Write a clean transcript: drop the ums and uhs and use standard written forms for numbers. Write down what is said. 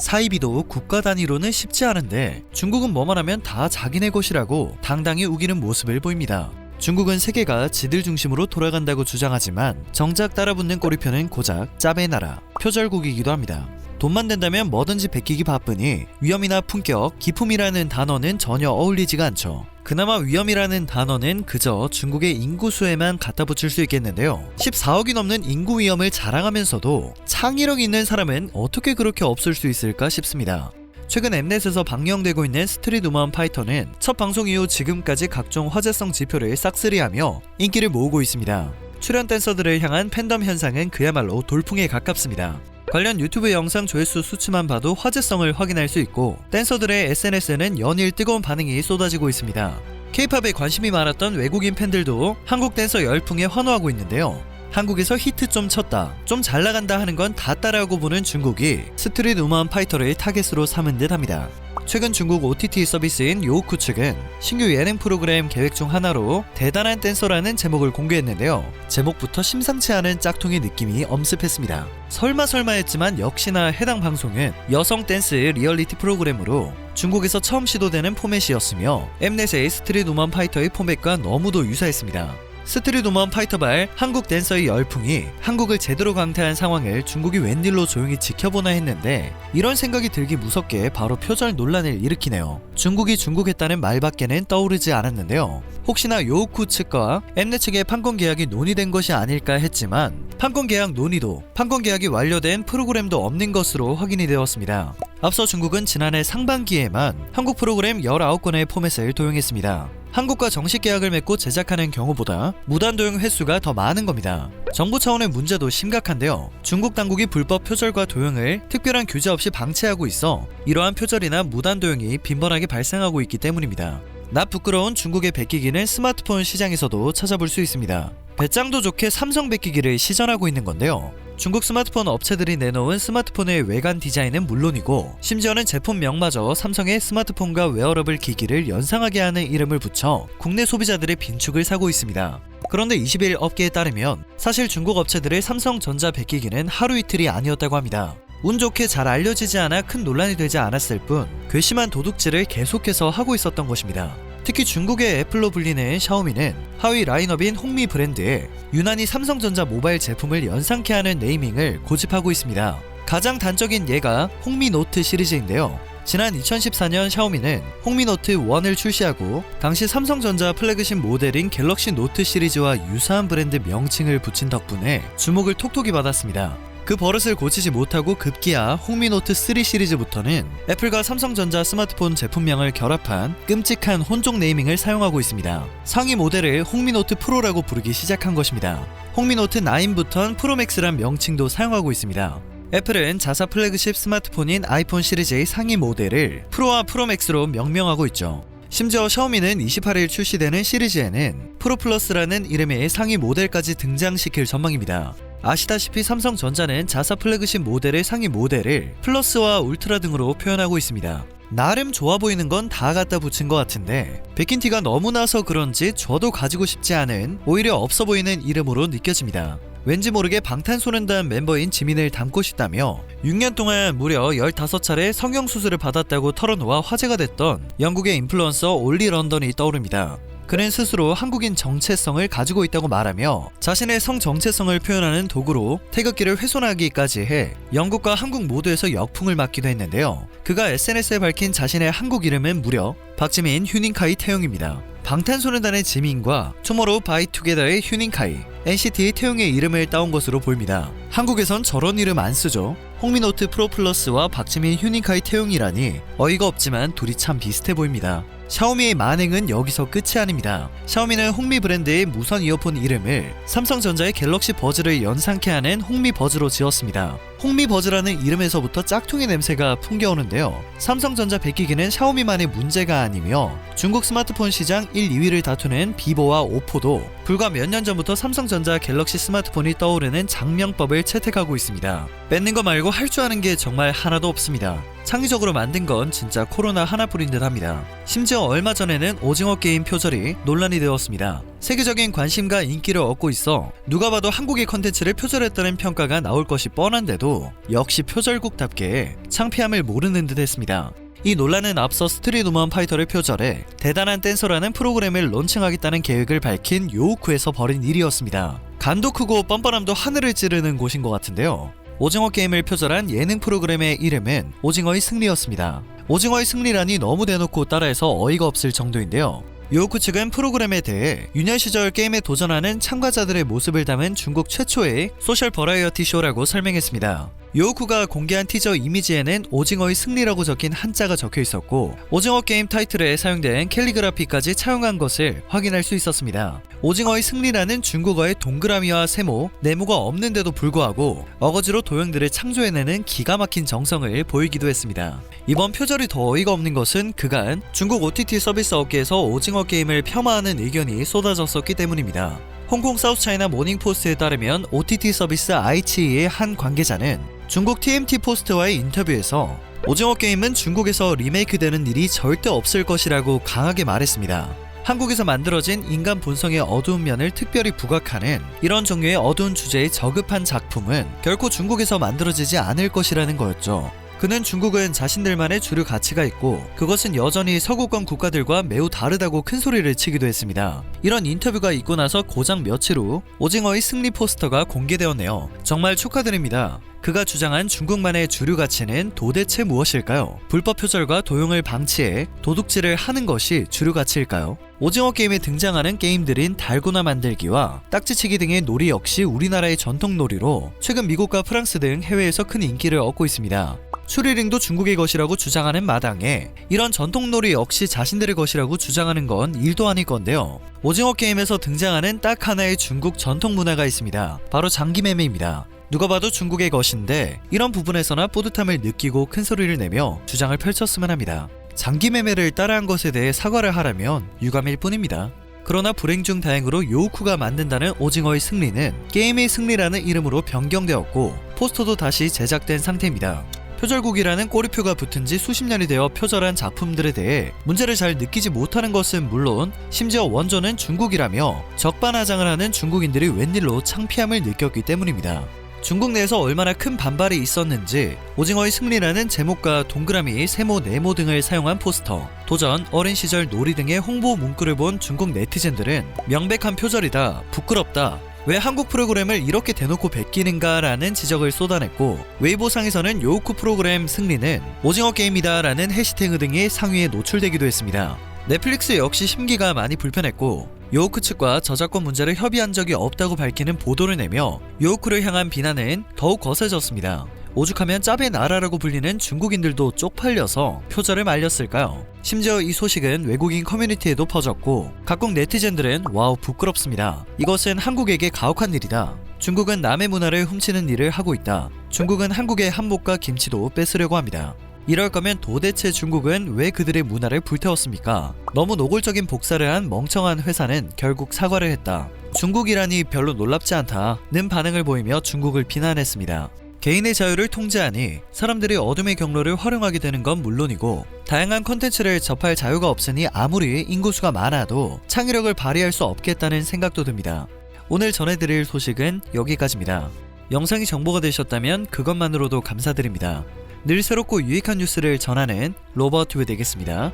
사이비도 국가 단위로는 쉽지 않은데 중국은 뭐만 하면 다 자기네 것이라고 당당히 우기는 모습을 보입니다. 중국은 세계가 지들 중심으로 돌아간다고 주장하지만 정작 따라붙는 꼬리표는 고작 짭의 나라, 표절국이기도 합니다. 돈만 된다면 뭐든지 베끼기 바쁘니 위험이나 품격, 기품이라는 단어는 전혀 어울리지가 않죠. 그나마 위험이라는 단어는 그저 중국의 인구수에만 갖다 붙일 수 있겠는데요. 14억이 넘는 인구 위험을 자랑하면서도 창의력 있는 사람은 어떻게 그렇게 없을 수 있을까 싶습니다. 최근 엠넷에서 방영되고 있는 스트릿 우먼 파이터는 첫 방송 이후 지금까지 각종 화제성 지표를 싹쓸이하며 인기를 모으고 있습니다. 출연 댄서들을 향한 팬덤 현상은 그야말로 돌풍에 가깝습니다. 관련 유튜브 영상 조회수 수치만 봐도 화제성을 확인할 수 있고 댄서들의 SNS에는 연일 뜨거운 반응이 쏟아지고 있습니다. K-팝에 관심이 많았던 외국인 팬들도 한국 댄서 열풍에 환호하고 있는데요. 한국에서 히트 좀 쳤다, 좀 잘나간다 하는 건 다 따라하고 보는 중국이 스트릿 우먼 파이터를 타겟으로 삼은 듯 합니다. 최근 중국 OTT 서비스인 요우쿠 측은 신규 예능 프로그램 계획 중 하나로 대단한 댄서라는 제목을 공개했는데요. 제목부터 심상치 않은 짝퉁의 느낌이 엄습했습니다. 설마 했지만 역시나 해당 방송은 여성 댄스 리얼리티 프로그램으로 중국에서 처음 시도되는 포맷이었으며 엠넷의 스트릿 우먼 파이터의 포맷과 너무도 유사했습니다. 스트릿 우먼 파이터발 한국 댄서의 열풍이 한국을 제대로 강타한 상황을 중국이 웬일로 조용히 지켜보나 했는데 이런 생각이 들기 무섭게 바로 표절 논란을 일으키네요. 중국이 중국했다는 말밖에는 떠오르지 않았는데요. 혹시나 요우쿠 측과 엠넷 측의 판권 계약이 논의된 것이 아닐까 했지만 판권 계약 논의도 판권 계약이 완료된 프로그램도 없는 것으로 확인이 되었습니다. 앞서 중국은 지난해 상반기에만 한국 프로그램 19건의 포맷을 도용했습니다. 한국과 정식 계약을 맺고 제작하는 경우보다 무단 도용 횟수가 더 많은 겁니다. 정부 차원의 문제도 심각한데요. 중국 당국이 불법 표절과 도용을 특별한 규제 없이 방치하고 있어 이러한 표절이나 무단 도용이 빈번하게 발생하고 있기 때문입니다. 나 부끄러운 중국의 베끼기는 스마트폰 시장에서도 찾아볼 수 있습니다. 배짱도 좋게 삼성 베끼기를 시전하고 있는 건데요. 중국 스마트폰 업체들이 내놓은 스마트폰의 외관 디자인은 물론이고 심지어는 제품명마저 삼성의 스마트폰과 웨어러블 기기를 연상하게 하는 이름을 붙여 국내 소비자들의 빈축을 사고 있습니다. 그런데 20일 업계에 따르면 사실 중국 업체들의 삼성전자 베끼기는 하루 이틀이 아니었다고 합니다. 운 좋게 잘 알려지지 않아 큰 논란이 되지 않았을 뿐 괘씸한 도둑질을 계속해서 하고 있었던 것입니다. 특히 중국의 애플로 불리는 샤오미는 하위 라인업인 홍미 브랜드에 유난히 삼성전자 모바일 제품을 연상케 하는 네이밍을 고집하고 있습니다. 가장 단적인 예가 홍미 노트 시리즈인데요. 지난 2014년 샤오미는 홍미 노트 1을 출시하고 당시 삼성전자 플래그십 모델인 갤럭시 노트 시리즈와 유사한 브랜드 명칭을 붙인 덕분에 주목을 톡톡히 받았습니다. 그 버릇을 고치지 못하고 급기야 홍미노트 3 시리즈부터는 애플과 삼성전자 스마트폰 제품명을 결합한 끔찍한 혼종 네이밍을 사용하고 있습니다. 상위 모델을 홍미노트 프로라고 부르기 시작한 것입니다. 홍미노트 9부터는 프로맥스란 명칭도 사용하고 있습니다. 애플은 자사 플래그십 스마트폰인 아이폰 시리즈의 상위 모델을 프로와 프로맥스로 명명하고 있죠. 심지어 샤오미는 28일 출시되는 시리즈에는 프로 플러스라는 이름의 상위 모델까지 등장시킬 전망입니다. 아시다시피 삼성전자는 자사 플래그십 모델의 상위 모델을 플러스와 울트라 등으로 표현하고 있습니다. 나름 좋아 보이는 건 다 갖다 붙인 것 같은데 베낀 티가 너무 나서 그런지 저도 가지고 싶지 않은 오히려 없어 보이는 이름으로 느껴집니다. 왠지 모르게 방탄소년단 멤버인 지민을 닮고 싶다며 6년 동안 무려 15차례 성형수술을 받았다고 털어놓아 화제가 됐던 영국의 인플루언서 올리 런던이 떠오릅니다. 그는 스스로 한국인 정체성을 가지고 있다고 말하며 자신의 성 정체성을 표현하는 도구로 태극기를 훼손하기까지 해 영국과 한국 모두에서 역풍을 맞기도 했는데요. 그가 SNS에 밝힌 자신의 한국 이름은 무려 박지민 휴닝카이 태용입니다. 방탄소년단의 지민과 투모로우 바이 투게더의 휴닝카이, NCT의 태용의 이름을 따온 것으로 보입니다. 한국에선 저런 이름 안 쓰죠. 홍미노트 프로 플러스와 박지민 휴닝카이 태용이라니 어이가 없지만 둘이 참 비슷해 보입니다. 샤오미의 만행은 여기서 끝이 아닙니다. 샤오미는 홍미 브랜드의 무선 이어폰 이름을 삼성전자의 갤럭시 버즈를 연상케 하는 홍미 버즈로 지었습니다. 홍미 버즈라는 이름에서부터 짝퉁의 냄새가 풍겨오는데요. 삼성전자 베끼기는 샤오미만의 문제가 아니며 중국 스마트폰 시장 1, 2위를 다투는 비보와 오포도 불과 몇 년 전부터 삼성전자 갤럭시 스마트폰이 떠오르는 장명법을 채택하고 있습니다. 뺏는 거 말고 할 줄 아는 게 정말 하나도 없습니다. 창의적으로 만든 건 진짜 코로나 하나뿐인 듯 합니다. 심지어 얼마 전에는 오징어 게임 표절이 논란이 되었습니다. 세계적인 관심과 인기를 얻고 있어 누가 봐도 한국의 컨텐츠를 표절했다는 평가가 나올 것이 뻔한데도 역시 표절국답게 창피함을 모르는 듯 했습니다. 이 논란은 앞서 스트릿 우먼 파이터를 표절해 대단한 댄서라는 프로그램을 론칭하겠다는 계획을 밝힌 요우쿠에서 벌인 일이었습니다. 간도 크고 뻔뻔함도 하늘을 찌르는 곳인 것 같은데요. 오징어 게임을 표절한 예능 프로그램의 이름은 오징어의 승리였습니다. 오징어의 승리라니 너무 대놓고 따라해서 어이가 없을 정도인데요. 요우쿠 측은 프로그램에 대해 유년 시절 게임에 도전하는 참가자들의 모습을 담은 중국 최초의 소셜 버라이어티 쇼라고 설명했습니다. 요우쿠가 공개한 티저 이미지에는 오징어의 승리라고 적힌 한자가 적혀 있었고 오징어 게임 타이틀에 사용된 캘리그라피까지 차용한 것을 확인할 수 있었습니다. 오징어의 승리라는 중국어의 동그라미와 세모, 네모가 없는데도 불구하고 어거지로 도형들을 창조해내는 기가 막힌 정성을 보이기도 했습니다. 이번 표절이 더 어이가 없는 것은 그간 중국 OTT 서비스 업계에서 오징어 게임을 폄하하는 의견이 쏟아졌었기 때문입니다. 홍콩 사우스차이나 모닝포스트에 따르면 OTT 서비스 아이치의 한 관계자는 중국 TMT 포스트와의 인터뷰에서 오징어 게임은 중국에서 리메이크되는 일이 절대 없을 것이라고 강하게 말했습니다. 한국에서 만들어진 인간 본성의 어두운 면을 특별히 부각하는 이런 종류의 어두운 주제의 저급한 작품은 결코 중국에서 만들어지지 않을 것이라는 거였죠. 그는 중국은 자신들만의 주류 가치가 있고 그것은 여전히 서구권 국가들과 매우 다르다고 큰 소리를 치기도 했습니다. 이런 인터뷰가 있고 나서 고작 며칠 후 오징어의 승리 포스터가 공개되었네요. 정말 축하드립니다. 그가 주장한 중국만의 주류 가치는 도대체 무엇일까요? 불법 표절과 도용을 방치해 도둑질을 하는 것이 주류 가치일까요? 오징어 게임에 등장하는 게임들인 달고나 만들기와 딱지치기 등의 놀이 역시 우리나라의 전통 놀이로 최근 미국과 프랑스 등 해외에서 큰 인기를 얻고 있습니다. 추리링도 중국의 것이라고 주장하는 마당에 이런 전통놀이 역시 자신들의 것이라고 주장하는 건 일도 아닐 건데요. 오징어 게임에서 등장하는 딱 하나의 중국 전통 문화가 있습니다. 바로 장기매매입니다. 누가 봐도 중국의 것인데 이런 부분에서나 뿌듯함을 느끼고 큰 소리를 내며 주장을 펼쳤으면 합니다. 장기매매를 따라한 것에 대해 사과를 하라면 유감일 뿐입니다. 그러나 불행 중 다행으로 요우쿠가 만든다는 오징어의 승리는 게임의 승리라는 이름으로 변경되었고 포스터도 다시 제작된 상태입니다. 표절국이라는 꼬리표가 붙은 지 수십 년이 되어 표절한 작품들에 대해 문제를 잘 느끼지 못하는 것은 물론 심지어 원조는 중국이라며 적반하장을 하는 중국인들이 웬일로 창피함을 느꼈기 때문입니다. 중국 내에서 얼마나 큰 반발이 있었는지 오징어의 승리라는 제목과 동그라미, 세모, 네모 등을 사용한 포스터, 도전, 어린 시절 놀이 등의 홍보 문구를 본 중국 네티즌들은 명백한 표절이다, 부끄럽다, 왜 한국 프로그램을 이렇게 대놓고 베끼는가 라는 지적을 쏟아냈고 웨이보상에서는 요우쿠 프로그램 승리는 오징어 게임이다 라는 해시태그 등이 상위에 노출되기도 했습니다. 넷플릭스 역시 심기가 많이 불편했고 요우쿠 측과 저작권 문제를 협의한 적이 없다고 밝히는 보도를 내며 요우쿠를 향한 비난은 더욱 거세졌습니다. 오죽하면 짭의 나라라고 불리는 중국인들도 쪽팔려서 표절을 말렸을까요? 심지어 이 소식은 외국인 커뮤니티에도 퍼졌고 각국 네티즌들은 와우 부끄럽습니다. 이것은 한국에게 가혹한 일이다. 중국은 남의 문화를 훔치는 일을 하고 있다. 중국은 한국의 한복과 김치도 뺏으려고 합니다. 이럴 거면 도대체 중국은 왜 그들의 문화를 불태웠습니까? 너무 노골적인 복사를 한 멍청한 회사는 결국 사과를 했다. 중국이라니 별로 놀랍지 않다는 반응을 보이며 중국을 비난했습니다. 개인의 자유를 통제하니 사람들이 어둠의 경로를 활용하게 되는 건 물론이고 다양한 콘텐츠를 접할 자유가 없으니 아무리 인구수가 많아도 창의력을 발휘할 수 없겠다는 생각도 듭니다. 오늘 전해드릴 소식은 여기까지입니다. 영상이 정보가 되셨다면 그것만으로도 감사드립니다. 늘 새롭고 유익한 뉴스를 전하는 로버튜브 되겠습니다.